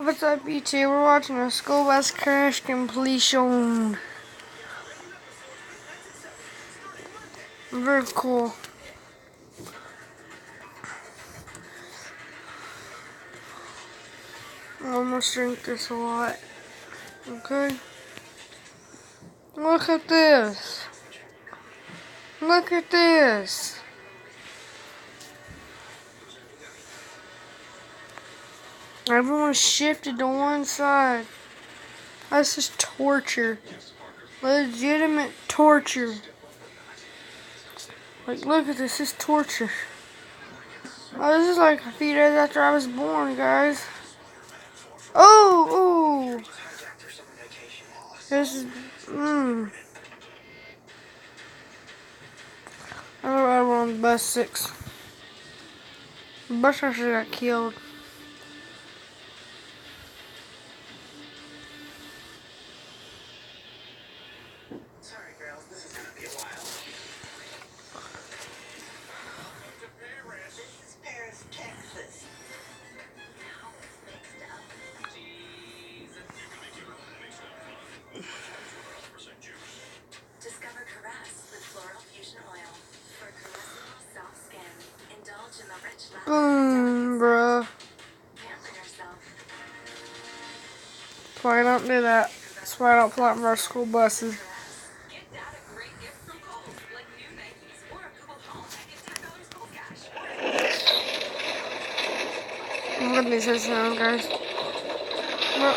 What's up, YouTube? We're watching a school bus crash completion. Very cool. I'm gonna drink this a lot. Okay? Look at this. Look at this. Everyone's shifted to one side. That's just torture. Legitimate torture. Like, look at this. This is torture. Oh, this is like a few days after I was born, guys. Oh, this is, I rode on bus 6. The bus actually got killed. Sorry, girls, this is gonna be a while. This is Paris, Texas. Discover Caress with Floral Fusion Oil for caressing soft skin. Indulge in the rich love. Boom, bruh. Pamper yourself. That's why I don't do that. That's why I don't fly our school buses. Get that a great gift from Kohl's, like new Nikes or a Google Home and get $10 Kohl's cash. Look at these sound, guys. Bro,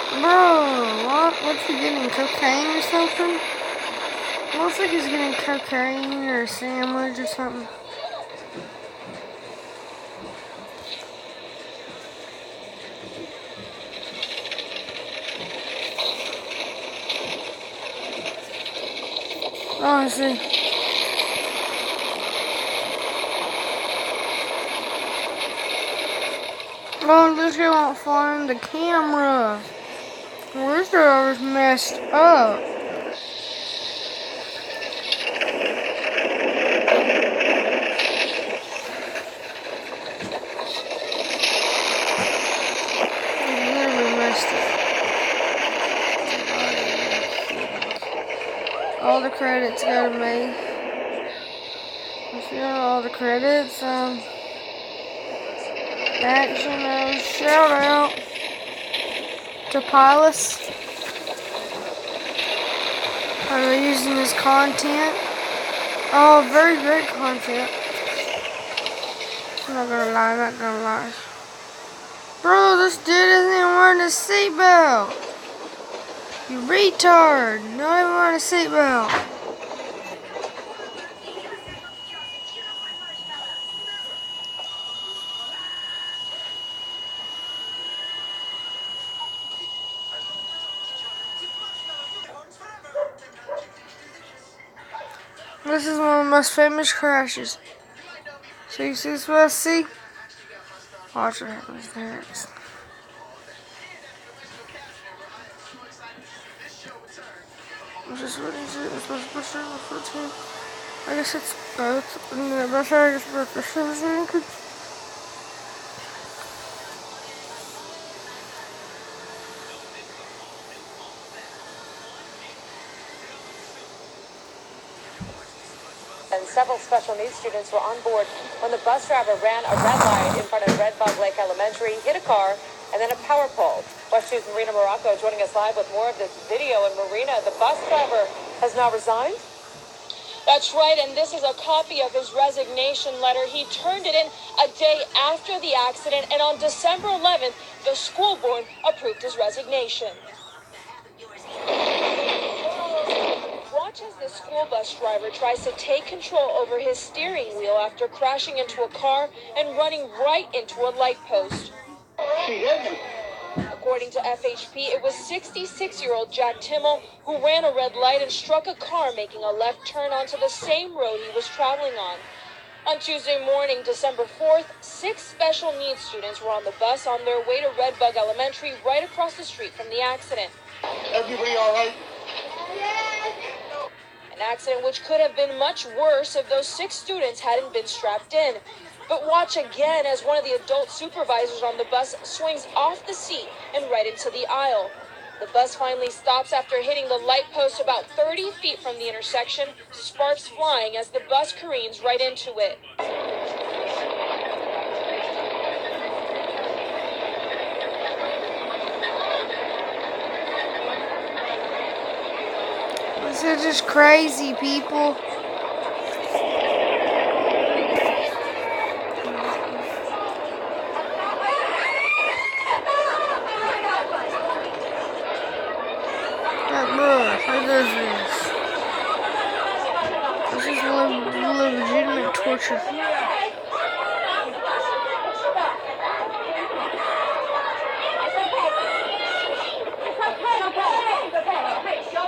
what? What's he getting? Cocaine or something? Looks like he's getting cocaine or a sandwich or something. Oh, I see. Oh, this guy won't find the camera. Well, this driver's messed up. He's really messed up. All the credits go to me. If you know all the credits, action, shout out to Pilus for using his content. Oh, very great content. I'm not gonna lie. Bro, this dude isn't even wearing a seatbelt. You retard. Not even wearing a seatbelt. This is one of the most famous crashes. So you see this bus, see? Watch what happens next. Which is what is it? It's supposed to be I guess it's both. And the bus I guess both the service. And several special needs students were on board when the bus driver ran a red light in front of Red Bug Lake Elementary, hit a car, and then a power pole. West 2's Marina Morocco joining us live with more of this video. And Marina, the bus driver has now resigned? That's right, and this is a copy of his resignation letter. He turned it in a day after the accident, and on December 11th, the school board approved his resignation. Watch as the school bus driver tries to take control over his steering wheel after crashing into a car and running right into a light post. According to FHP, it was 66-year-old Jack Timmel who ran a red light and struck a car making a left turn onto the same road he was traveling on. On Tuesday morning, December 4th, 6 special needs students were on the bus on their way to Red Bug Elementary right across the street from the accident. Everybody all right? An accident which could have been much worse if those 6 students hadn't been strapped in. But watch again as one of the adult supervisors on the bus swings off the seat and right into the aisle. The bus finally stops after hitting the light post about 30 feet from the intersection, sparks flying as the bus careens right into it. This is just crazy, people. What is this? This is legitimate torture.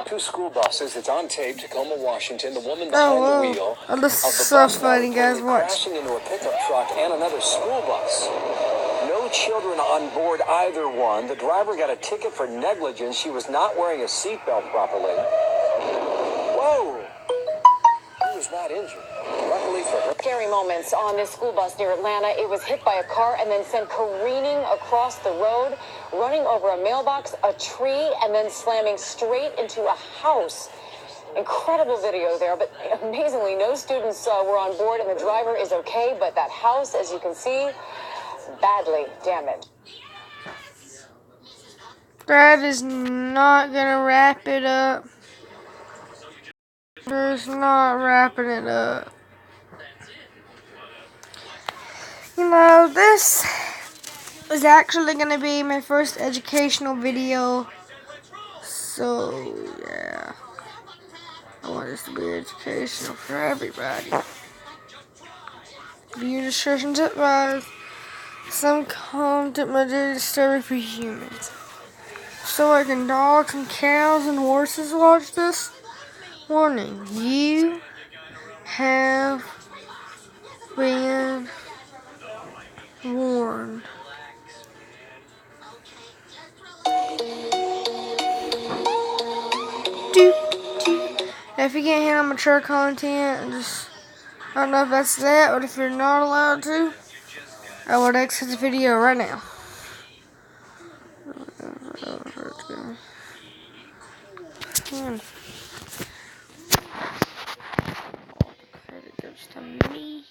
Two school buses. It's on tape. Tacoma, Washington. The woman behind the wheel Oh, this of the is so bus funny, guys. Watch. crashing into a pickup truck and another school bus. No children on board either one. The driver got a ticket for negligence. She was not wearing a seatbelt properly. Whoa! He was not injured. Luckily for her. Scary moments on this school bus near Atlanta. It was hit by a car and then sent careening across the road, running over a mailbox, a tree, and then slamming straight into a house. Incredible video there, but amazingly, no students were on board, and the driver is okay, but that house, as you can see, badly damaged. That is not gonna wrap it up. There's not wrapping it up. You know, this is actually gonna be my first educational video. So, yeah. I want this to be educational for everybody. Viewer discretion is advised. Some content may be disturbing for humans. So like when dogs and cows and horses watch this, warning, you have been warned. If you can't handle mature content, I don't know if that's that, but if you're not allowed to, I would exit the video right now. Credit goes to me.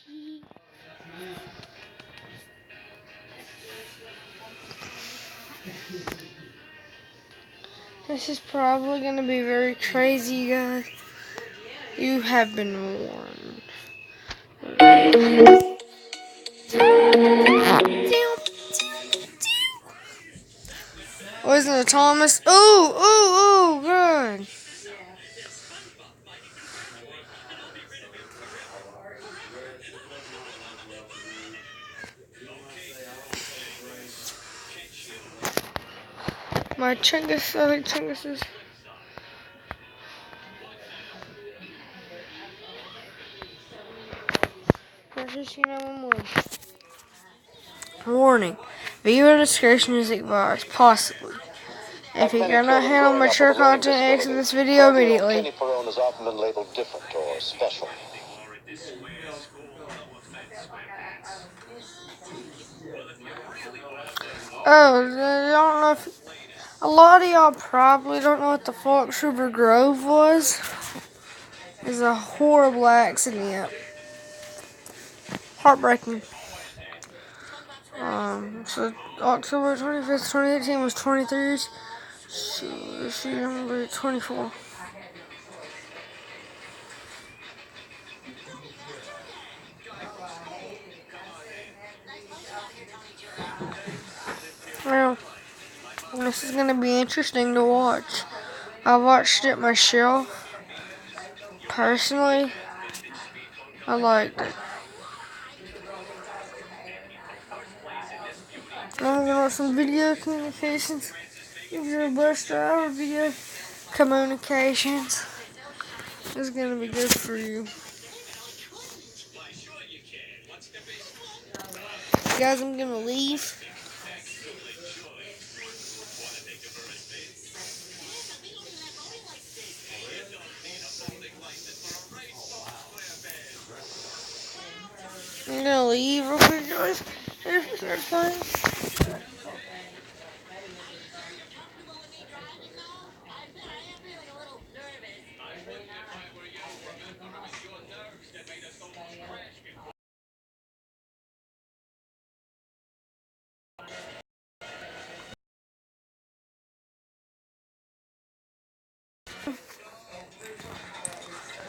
This is probably going to be very crazy, you guys. You have been warned. Wasn't it Thomas? Oh, good. My Chungus, I think Chungus is. Warning. Viewer discretion is advised, possibly. If you cannot handle mature content, exit this video immediately. Kidney Perone has often been labeled different or special. Oh, I don't know if a lot of y'all probably don't know what the Fox River Grove was. It was a horrible accident. Heartbreaking. So October 25th, 2018 was 23 years. So she number 24. Well, this is gonna be interesting to watch. I watched it myself. Personally, I liked it. I'm gonna watch some video communications. If you're a bus driver, video communications is gonna be good for you. Guys, I'm gonna leave. I'm gonna leave real quick, guys. If it starts playing.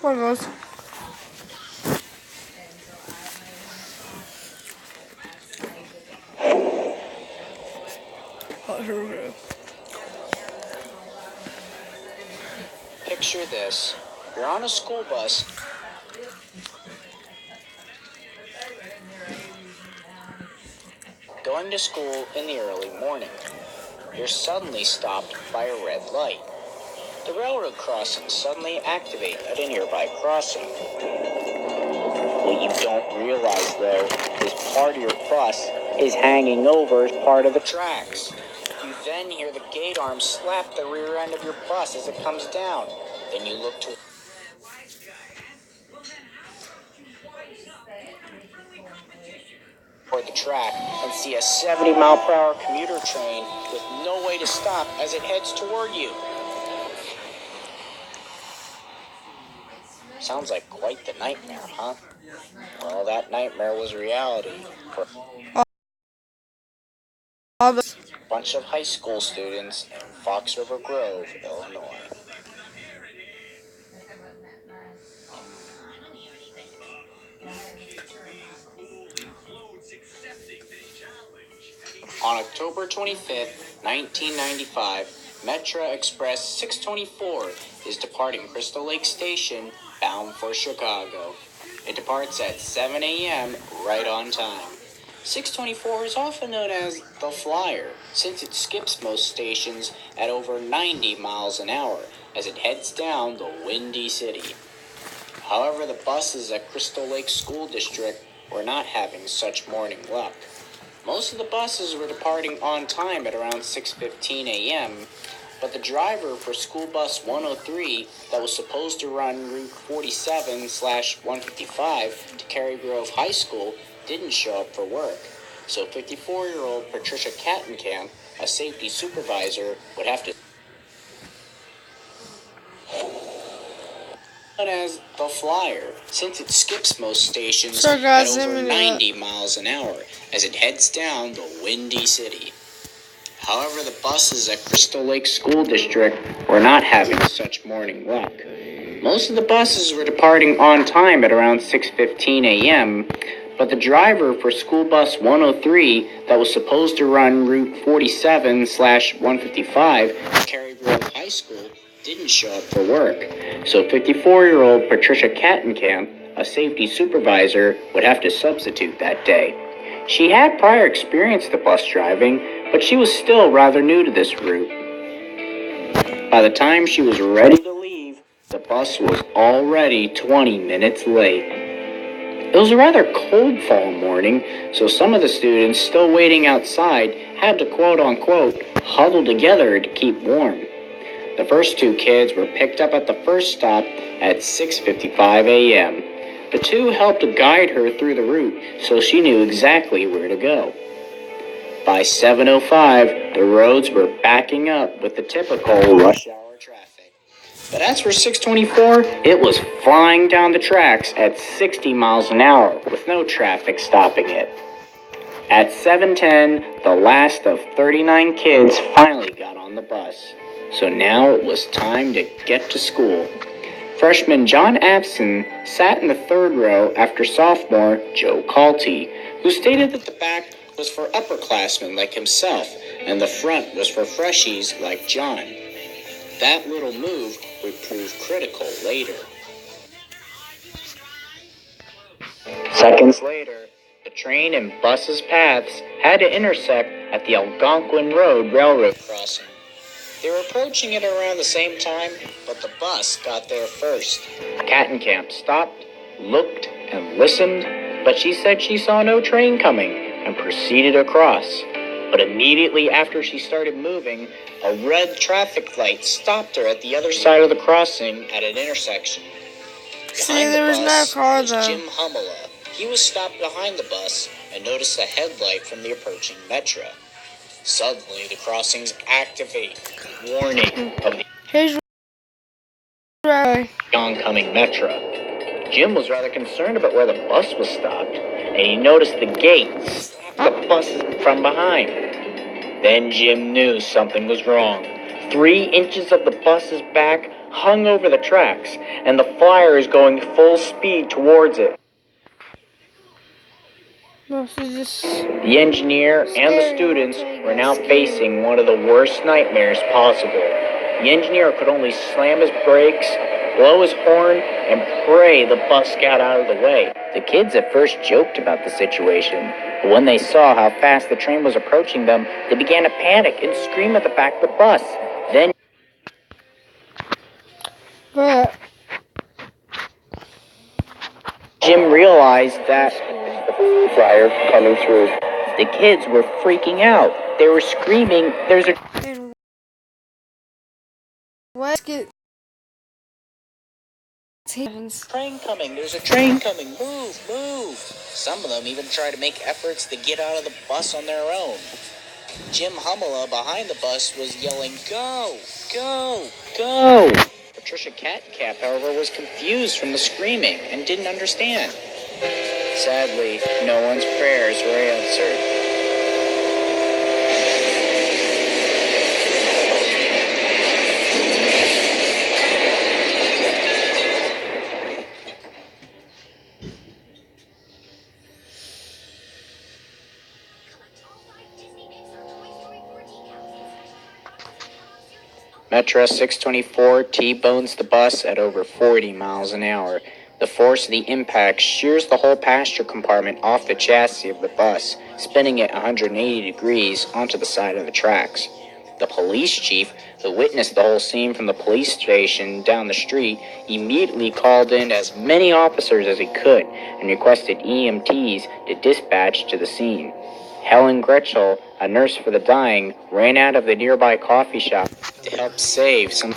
What goes? Oh, here we go. Picture this. You're on a school bus. Going to school in the early morning. You're suddenly stopped by a red light. The railroad crossing suddenly activates at a nearby crossing. What you don't realize, though, is part of your bus is hanging over as part of the tracks. You then hear the gate arm slap the rear end of your bus as it comes down. Then you look toward the track and see a 70-mile-per-hour commuter train with no way to stop as it heads toward you. Sounds like quite the nightmare, huh? Well, that nightmare was reality for a bunch of high school students in Fox River Grove, Illinois. On October 25th, 1995, Metra Express 624 is departing Crystal Lake Station, bound for Chicago. It departs at 7 a.m. right on time. 624 is often known as the Flyer, since it skips most stations at over 90 miles an hour as it heads down the Windy City. However, the buses at Crystal Lake School District were not having such morning luck. Most of the buses were departing on time at around 6:15 a.m., but the driver for school bus 103 that was supposed to run Route 47/155 to Cary Grove High School didn't show up for work. So 54-year-old Patricia Kattenkamp, a safety supervisor, would have to as the Flyer, since it skips most stations So guys, at let over me 90 miles an hour as it heads down the Windy City. However, the buses at Crystal Lake School District were not having such morning luck. Most of the buses were departing on time at around 6:15 a.m., but the driver for school bus 103 that was supposed to run Route 47/155 to Cary Grove High School didn't show up for work. So 54-year-old Patricia Kattenkamp, a safety supervisor, would have to substitute that day. She had prior experience with bus driving, but she was still rather new to this route. By the time she was ready to leave, the bus was already 20 minutes late. It was a rather cold fall morning, so some of the students still waiting outside had to quote-unquote huddle together to keep warm. The first two kids were picked up at the first stop at 6:55 a.m. The two helped to guide her through the route so she knew exactly where to go. By 7:05, the roads were backing up with the typical rush hour traffic. But as for 624, it was flying down the tracks at 60 miles an hour with no traffic stopping it. At 7:10, the last of 39 kids finally got on the bus. So now it was time to get to school. Freshman John Abson sat in the third row after sophomore Joe Calty, who stated that the back was for upperclassmen like himself and the front was for freshies like John. That little move would prove critical later. Seconds later, the train and bus's paths had to intersect at the Algonquin Road railroad crossing. They were approaching it around the same time, but the bus got there first. Kattenkamp stopped, looked, and listened, but she said she saw no train coming and proceeded across. But immediately after she started moving, a red traffic light stopped her at the other side of the crossing at an intersection. See, there was no car though. Jim Hummela. He was stopped behind the bus and noticed a headlight from the approaching Metro. Suddenly, the crossings activate, warning of the Here's right. oncoming Metro. Jim was rather concerned about where the bus was stopped, and he noticed the gates the bus from behind. Then Jim knew something was wrong. 3 inches of the bus's back hung over the tracks, and the flyer is going full speed towards it. This is just The engineer and the students were now facing one of the worst nightmares possible. The engineer could only slam his brakes, blow his horn, and pray the bus got out of the way. The kids at first joked about the situation, but when they saw how fast the train was approaching them, they began to panic and scream at the back of the bus. Then but Jim realized that the flyer coming through. The kids were freaking out. They were screaming, "There's a and let's get train coming! There's a train coming! Move, move!" Some of them even tried to make efforts to get out of the bus on their own. Jim Hummela behind the bus was yelling, "Go! Go! Go!" Patricia Catcap, however, was confused from the screaming and didn't understand. Sadly, no one's prayers were answered. Metro 624 T-bones the bus at over 40 miles an hour. The force of the impact shears the whole passenger compartment off the chassis of the bus, spinning it 180 degrees onto the side of the tracks. The police chief, who witnessed the whole scene from the police station down the street, immediately called in as many officers as he could and requested EMTs to dispatch to the scene. Helen Gretschel, a nurse for the dying, ran out of the nearby coffee shop to help save some